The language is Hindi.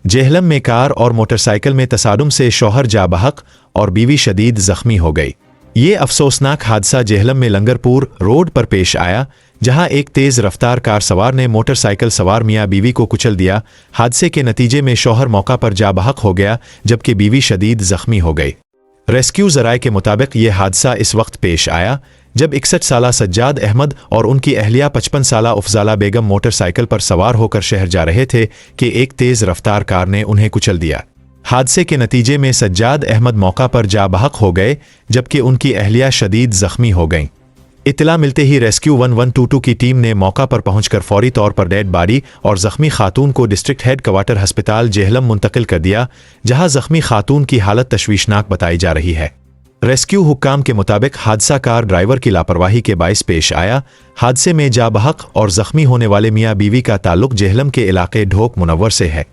जेहलम में कार और मोटरसाइकिल में तसादुम से शौहर जा बहक और बीवी शदीद जख्मी हो गई। ये अफसोसनाक हादसा जेहलम में लंगरपुर रोड पर पेश आया, जहां एक तेज रफ्तार कार सवार ने मोटरसाइकिल सवार मियां बीवी को कुचल दिया। हादसे के नतीजे में शौहर मौका पर जा बहक हो गया, जबकि बीवी शदीद जख्मी हो गई। रेस्क्यू ज़राए के मुताबिक यह हादसा इस वक्त पेश आया जब 61 साला सज्जाद अहमद और उनकी अहलिया 55 साला उफजाला बेगम मोटरसाइकिल पर सवार होकर शहर जा रहे थे कि एक तेज रफ्तार कार ने उन्हें कुचल दिया। हादसे के नतीजे में सज्जाद अहमद मौका पर जा बहक हो गए, जबकि उनकी अहलिया शदीद जख्मी हो गईं। इत्तला मिलते ही रेस्क्यू 1122 की टीम ने मौका पर पहुंचकर फौरी तौर पर डेड बॉडी और जख्मी खातून को डिस्ट्रिक्ट हेड क्वार्टर अस्पताल जेहलम मुंतकिल कर दिया, जहां जख्मी खातून की हालत तशवीशनाक बताई जा रही है। रेस्क्यू हुक्काम के मुताबिक हादसा कार ड्राइवर की लापरवाही के बायस पेश आया। हादसे में जा बहक और जख्मी होने वाले मियां बीवी का ताल्लुक जेहलम के इलाके ढोक मुनव्वर से है।